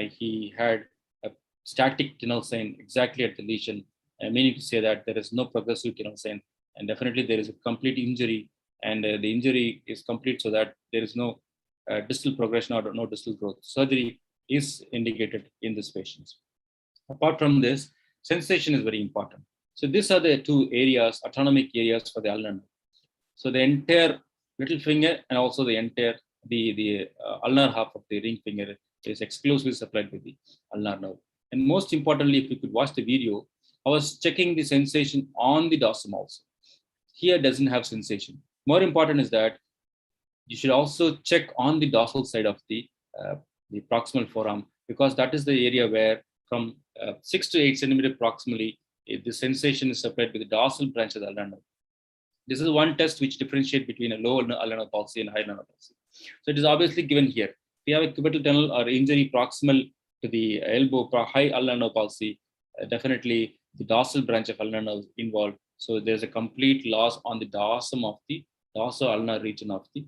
he had a static tinal sign exactly at the lesion, meaning to say that there is no progressive tinal sign, and definitely there is a complete injury, and the injury is complete so that there is no distal progression or no distal growth. Surgery is indicated in these patients. Apart from this, sensation is very important. So these are the two areas, autonomic areas for the ulnar nerve. So the entire little finger and also the entire the ulnar half of the ring finger is exclusively supplied by the ulnar nerve. And most importantly, if you could watch the video, I was checking the sensation on the dorsum also. Here doesn't have sensation. More important is that you should also check on the dorsal side of the proximal forearm, because that is the area where from 6 to 8 centimeter proximally, the sensation is supplied by the dorsal branch of the ulnar nerve. This is one test which differentiates between a low ulnar nerve palsy and high ulnar nerve palsy. So it is obviously given here. If you have a cubital tunnel or injury proximal to the elbow, high ulnar nerve palsy, definitely the dorsal branch of ulnar nerve involved. So there's a complete loss on the dorsum of the dorsal ulnar region of the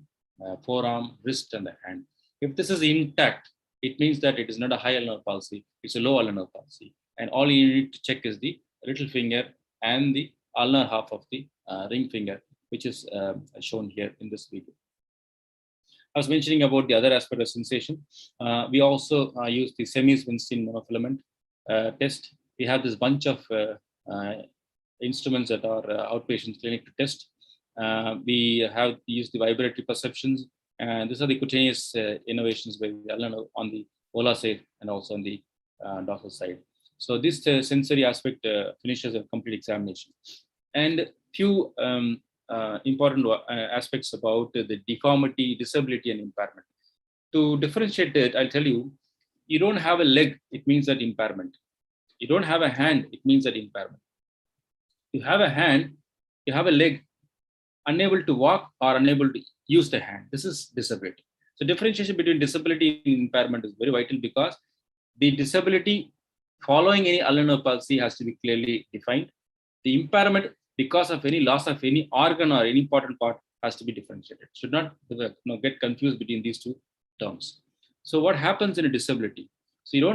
forearm, wrist, and the hand. If this is intact, it means that it is not a high ulnar palsy, it's a low ulnar palsy. And all you need to check is the little finger and the ulnar half of the ring finger, which is shown here in this video. I was mentioning about the other aspect of sensation. We also use the semi-Winston monofilament test. We have this bunch of instruments at our outpatient clinic to test. We have used the vibratory perceptions, and these are the cutaneous innovations by Ulnar on the volar side and also on the dorsal side. So this sensory aspect finishes a complete examination. And few important aspects about the deformity, disability, and impairment. To differentiate it, I'll tell you, you don't have a leg, it means that impairment. You don't have a hand, it means that impairment. You have a hand, you have a leg, unable to walk or unable to use the hand. This is disability. So differentiation between disability and impairment is very vital, because the disability following any ulnar palsy has to be clearly defined. The impairment, because of any loss of any organ or any important part, has to be differentiated. Should not get confused between these two terms. So what happens in a disability? So you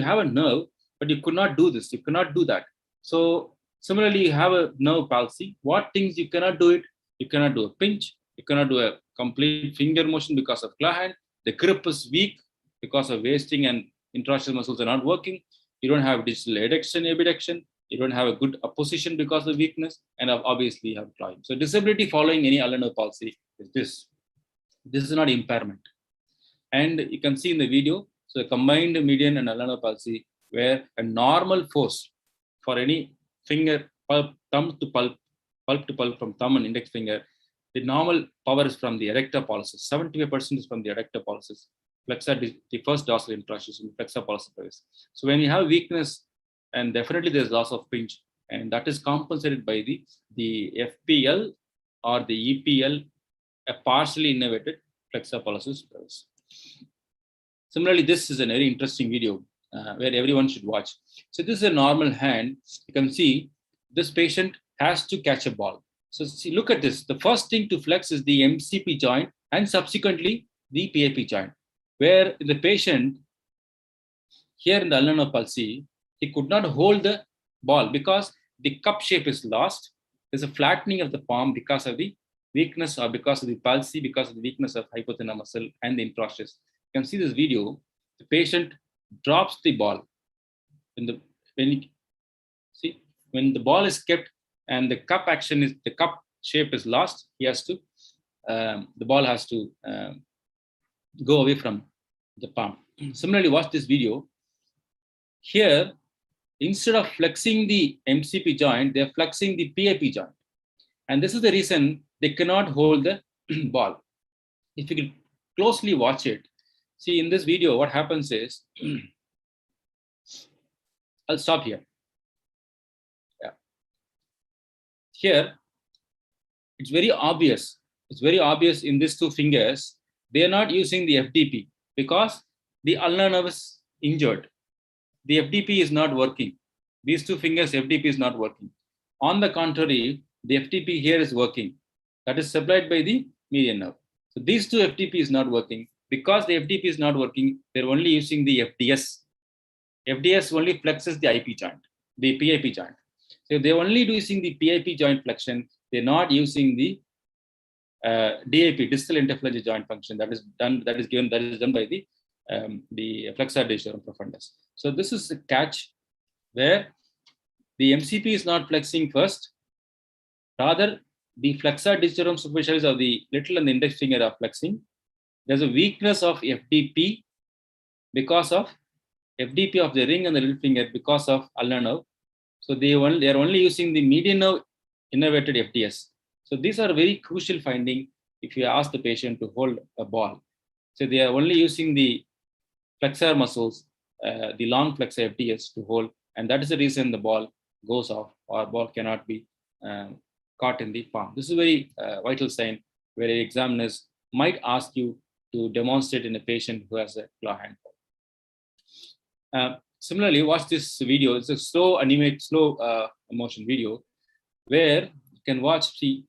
have a nerve, but you could not do this, you cannot do that. So similarly, you have a nerve palsy. What things you cannot do it? You cannot do a pinch, you cannot do a complete finger motion because of claw hand. The grip is weak because of wasting and interosseous muscles are not working. You don't have distal adduction, abduction. You don't have a good opposition because of weakness, and obviously you have clawing. So disability following any ulnar palsy is this. This is not impairment. And you can see in the video, so a combined median and ulnar palsy, where a normal force for any finger, thumb to pulp to pulp from thumb and index finger, the normal power is from the erector pollicis. 75% is from the erector pollicis. Flexor, the first dorsal interosseous, flexor pollicis. So when you have weakness, and definitely there's loss of pinch, and that is compensated by the FPL or the EPL, a partially innervated flexor pollicis. Similarly, this is a very interesting video where everyone should watch. So this is a normal hand. You can see this patient has to catch a ball. So see, look at this. The first thing to flex is the MCP joint and subsequently the PAP joint, where the patient here in the ulnar palsy, he could not hold the ball because the cup shape is lost. There's a flattening of the palm because of the weakness or because of the palsy, because of the weakness of hypothyroid muscle and the interosseous. You can see this video. The patient drops the ball. When the ball is kept and the cup shape is lost, he has to the ball has to go away from the palm. Similarly, watch this video. Here, instead of flexing the MCP joint, they're flexing the PAP joint. And this is the reason they cannot hold the ball. If you could closely watch it, see in this video, what happens is, I'll stop here. Yeah. Here, it's very obvious. It's very obvious in these two fingers, they are not using the FDP because the ulnar nerve is injured. The FDP is not working. These two fingers, FDP is not working. On the contrary, the FDP here is working. That is supplied by the median nerve. So these two FDP is not working. Because the FDP is not working, they're only using the FDS. FDS only flexes the IP joint, the PIP joint. So they're only using the PIP joint flexion. They're not using the DIP, distal interphalangeal joint function. That is done by the flexor digitorum profundus. So this is the catch where the MCP is not flexing first. Rather, the flexor digitorum superficialis of the little and the index finger are flexing. There's a weakness of FDP because of FDP of the ring and the little finger because of ulnar nerve. So they are only using the median nerve innervated FDS. So these are very crucial finding if you ask the patient to hold a ball. So they are only using the flexor muscles, the long flexor FDS to hold, and that is the reason the ball goes off or ball cannot be caught in the palm. This is a very vital sign where examiners might ask you to demonstrate in a patient who has a claw hand. Similarly, watch this video. It's a slow motion video where you can watch the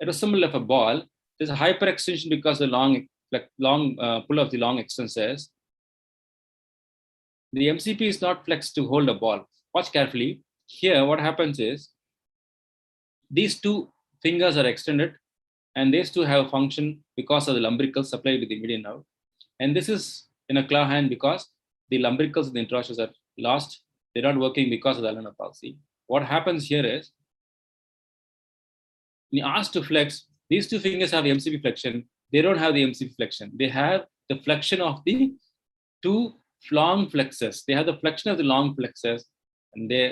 resemble of a ball. There's a hyperextension because of the long pull of the long extensors. The MCP is not flexed to hold a ball. Watch carefully. Here, what happens is these two fingers are extended and these two have a function because of the lumbricals supplied with the median nerve. And this is in a claw hand because the lumbricals of the interosseous are lost. They're not working because of the ulnar palsy. What happens here is, when you ask to flex, these two fingers have MCP flexion. They don't have the MCP flexion. They have the flexion of the two long flexors. They have the flexion of the long flexors, and the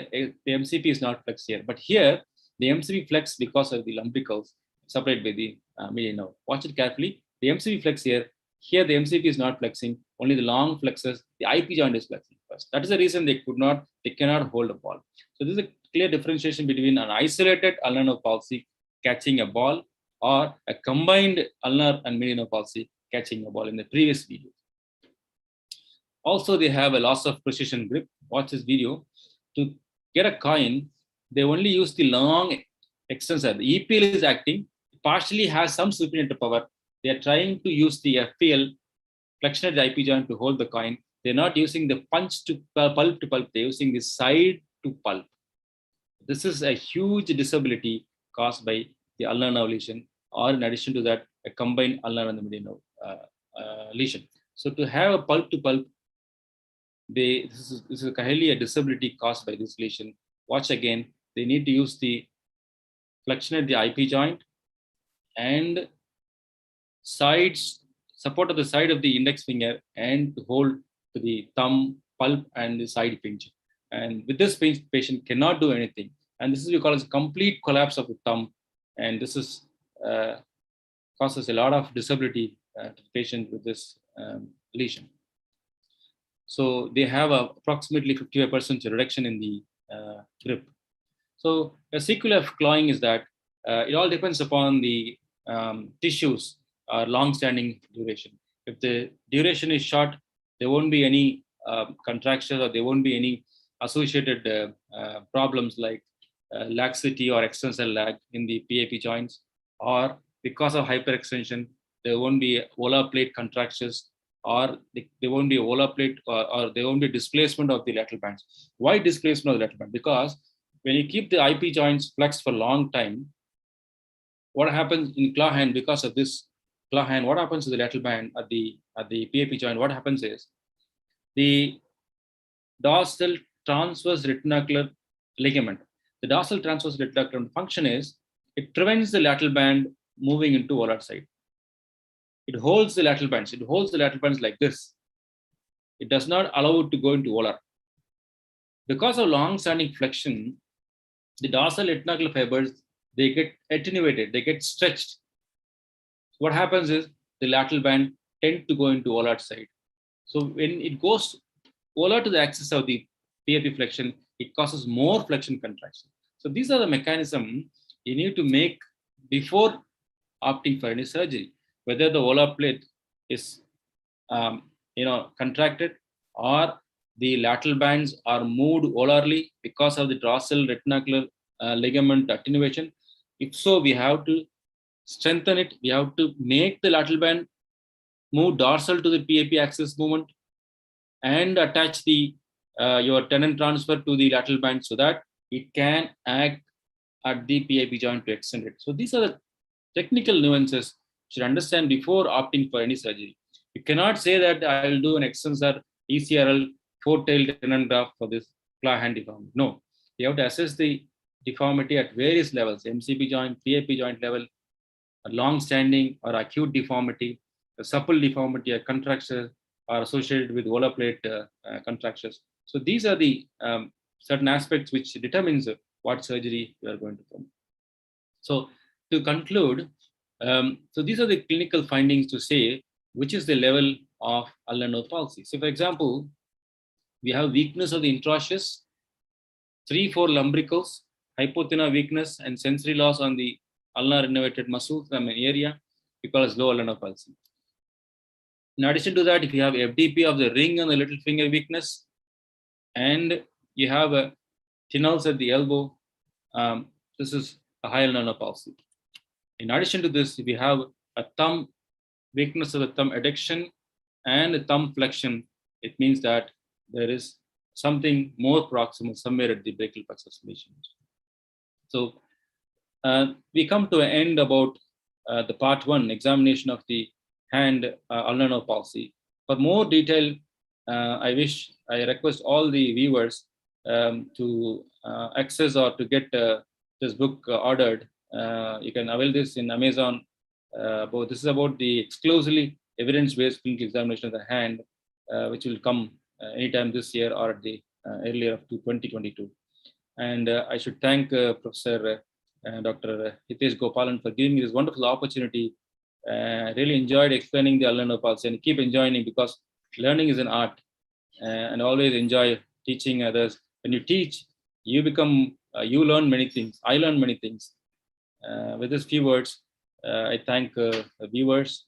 MCP is not flexed here. But here, the MCP flex because of the lumbricals supplied by the median nerve. Watch it carefully. The MCP flex here. Here, the MCP is not flexing. Only the long flexors. The IP joint is flexing first. That is the reason they cannot hold a ball. So this is a clear differentiation between an isolated ulnar nerve palsy catching a ball or a combined ulnar and median nerve palsy catching a ball in the previous video. Also, they have a loss of precision grip. Watch this video. To get a coin, they only use the long extensor. The EPL is acting, partially has some supinator power. They are trying to use the FPL, flexion at the IP joint, to hold the coin. They're not using the punch to pulp to pulp. They're using the side to pulp. This is a huge disability caused by the ulnar nerve lesion, or in addition to that, a combined ulnar and the median nerve lesion. So to have a pulp to pulp, this is highly a disability caused by this lesion. Watch again. They need to use the flexion at the IP joint and sides, support of the side of the index finger, and to hold to the thumb, pulp, and the side pinch. And with this patient cannot do anything. And this is we call as complete collapse of the thumb. And this is causes a lot of disability to the patient with this lesion. So they have approximately 55% reduction in the grip. So a sequel of clawing is that it all depends upon the tissues or long-standing duration. If the duration is short, there won't be any contractions, or there won't be any associated problems like laxity or extensor lag in the PAP joints, or because of hyperextension, there won't be volar plate contractions, or there won't be volar plate, or there won't be displacement of the lateral bands. Why displacement of the lateral band? Because when you keep the IP joints flexed for a long time, what happens in claw hand, because of this claw hand, what happens to the lateral band at the PAP joint? What happens is the dorsal transverse retinacular ligament. The dorsal transverse retinacular function is it prevents the lateral band moving into volar side. It holds the lateral bands. It holds the lateral bands like this. It does not allow it to go into volar. Because of long-standing flexion, the dorsal retinacular fibers, they get attenuated, they get stretched. What happens is the lateral band tend to go into volar side. So when it goes volar to the axis of the PAP flexion, it causes more flexion contraction. So these are the mechanisms you need to make before opting for any surgery, whether the volar plate is contracted, or the lateral bands are moved volarly because of the dorsal retinacular ligament attenuation. If so, we have to strengthen it. We have to make the lateral band move dorsal to the PAP axis movement and attach the your tendon transfer to the lateral band so that it can act at the PAP joint to extend it. So these are the technical nuances you should understand before opting for any surgery. You cannot say that I will do an extensor ECRL 4-tailed tendon graft for this claw hand deformity. No, you have to assess the deformity at various levels: MCP joint, PAP joint level, a long-standing or acute deformity, a supple deformity, a contracture are associated with volar plate contractures. So these are the certain aspects which determines what surgery you are going to perform. So to conclude, so these are the clinical findings to say which is the level of ulnar nerve palsy. So for example, we have weakness of the interosseous, 3-4 lumbricals, hypothyroidism weakness, and sensory loss on the ulnar innervated muscles area, we call as low ulnar nerve palsy. In addition to that, if you have FDP of the ring and the little finger weakness, and you have a tenals at the elbow, this is a high ulnar nerve palsy. In addition to this, if you have a thumb weakness of the thumb adduction and a thumb flexion, it means that there is something more proximal somewhere at the brachial plexus lesion. So we come to an end about the part 1 examination of the hand ulnar nerve palsy. For more detail, I request all the viewers to access or to get this book ordered. You can avail this in Amazon. This is about the exclusively evidence-based clinical examination of the hand, which will come anytime this year or at the earlier of 2022. And I should thank Professor Dr. Hitesh Gopalan for giving me this wonderful opportunity. Really enjoyed explaining the ulnar nerve palsy and keep enjoying it, because learning is an art, and always enjoy teaching others. When you teach, you become, you learn many things. I learn many things. With these few words, I thank the viewers,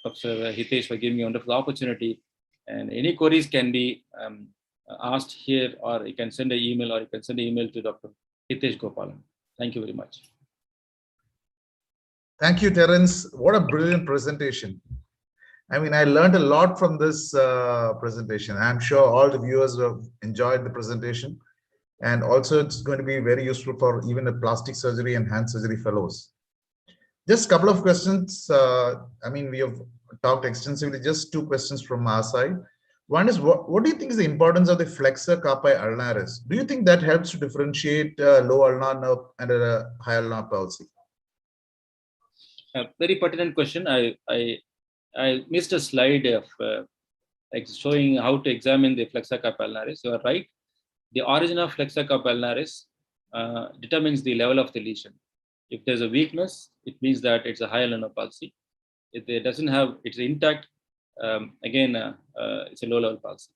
Professor Hitesh, for giving me a wonderful opportunity. And any queries can be asked here, or you can send an email, or you can send an email to Dr. Hitesh Gopalan. Thank you very much. Thank you, Terrence. What a brilliant presentation. I mean, I learned a lot from this presentation. I'm sure all the viewers have enjoyed the presentation. And also, it's going to be very useful for even the plastic surgery and hand surgery fellows. Just a couple of questions. I mean, we have talked extensively. Just 2 questions from our side. One is, what do you think is the importance of the flexor carpi ulnaris? Do you think that helps to differentiate low ulnar nerve and a high ulnar palsy? A very pertinent question. I missed a slide of showing how to examine the flexor carpi ulnaris. You are right. The origin of flexor carpi ulnaris determines the level of the lesion. If there's a weakness, it means that it's a high ulnar palsy. If it doesn't have, it's intact, it's a low level palsy.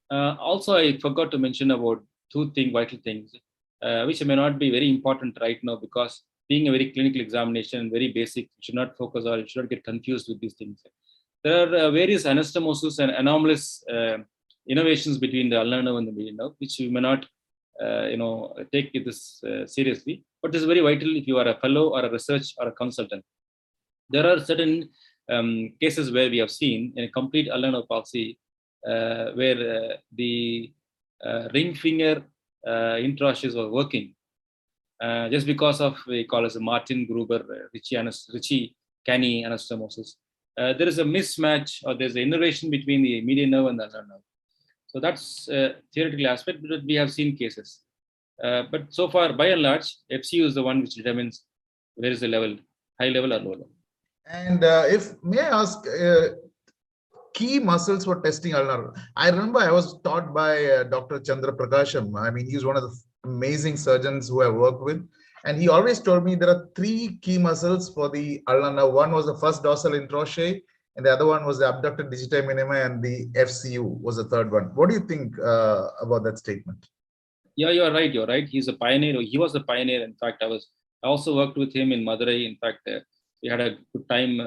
Also, I forgot to mention about 2 vital things, which may not be very important right now, because being a very clinical examination, very basic, you should not focus, or you should not get confused with these things. There are various anastomosis and anomalous innovations between the ulnar nerve and the median nerve, which you may not take this seriously, but this is very vital if you are a fellow or a research or a consultant. There are certain cases where we have seen in a complete ulnar nerve palsy where the ring finger intraosseous were working just because of, we call as a Martin Gruber Ritchie Canny anastomosis. There is a mismatch, or there's an innervation between the median nerve and the ulnar nerve. So that's a theoretical aspect, but we have seen cases. But so far, by and large, FCU is the one which determines where is the level, high level or low level. And if may I ask, key muscles for testing ulnar? I remember I was taught by Dr. Chandra Prakasham. I mean, he's one of the amazing surgeons who I worked with. And he always told me there are 3 key muscles for the ulnar nerve. One was the first dorsal interosseous, and the other one was the abductor digiti minima, and the FCU was the third one. What do you think about that statement? Yeah, you're right. You're right. He's a pioneer. He was a pioneer. In fact, I also worked with him in Madurai. In fact, we had a good time,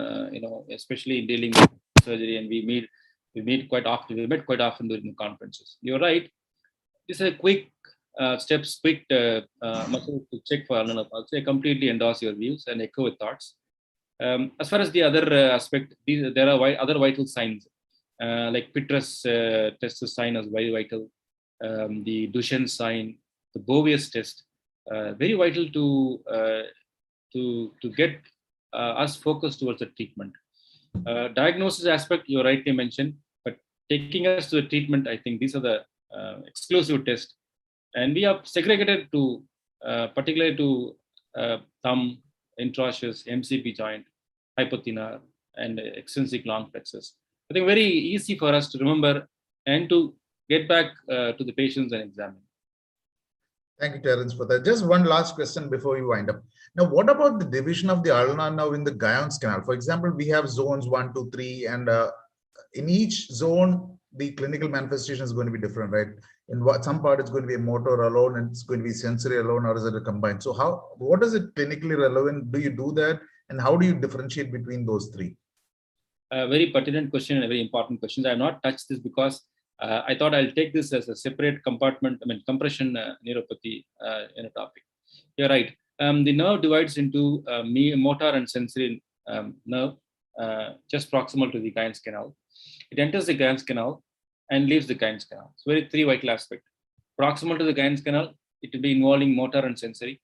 especially in dealing with surgery, and we met quite often during the conferences. You're right. This is a quick steps, quick muscle to check for ulnar palsy. I completely endorse your views and echo with thoughts. As far as the other aspect, there are other vital signs like Petrus test sign is very vital. The Duchenne sign, the Bovious test, very vital to get us focused towards the treatment. Diagnosis aspect, you rightly mentioned, but taking us to the treatment, I think these are the exclusive tests. And we have segregated to, particularly to thumb, intraosseous, MCP joint, hypothyroidism, and extrinsic long plexus. I think very easy for us to remember and to get back to the patients and examine. Thank you, Terrence, for that. Just one last question before we wind up. Now, what about the division of the ulnar nerve in the Guyon's canal? For example, we have zones 1, 2, 3, and in each zone, the clinical manifestation is going to be different, right? In some part, it's going to be a motor alone, and it's going to be sensory alone, or is it a combined? So what is it clinically relevant? Do you do that? And how do you differentiate between those 3? A very pertinent question and a very important question. I have not touched this because I thought I'll take this as a separate compartment, compression neuropathy in a topic. You're right. The nerve divides into motor and sensory nerve just proximal to the Guyon's canal. It enters the Guyon's canal and leaves the Guyon's canal. So very 3 vital aspects. Proximal to the Guyon's canal, it will be involving motor and sensory.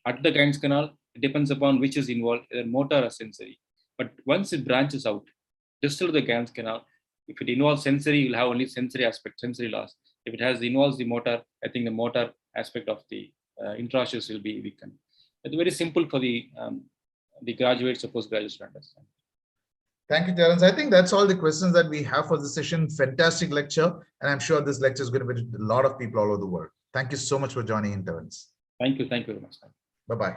At the Guyon's canal, It depends upon which is involved, either motor or sensory. But once it branches out, distal to the Gans canal, if it involves sensory, you'll have only sensory aspect, sensory loss. If it involves the motor, I think the motor aspect of the intraosseous will be weakened. It's very simple for the graduates or postgraduates to understand. Thank you, Terrence. I think that's all the questions that we have for this session. Fantastic lecture. And I'm sure this lecture is going to benefit a lot of people all over the world. Thank you so much for joining in, Terrence. Thank you. Thank you very much. Bye-bye.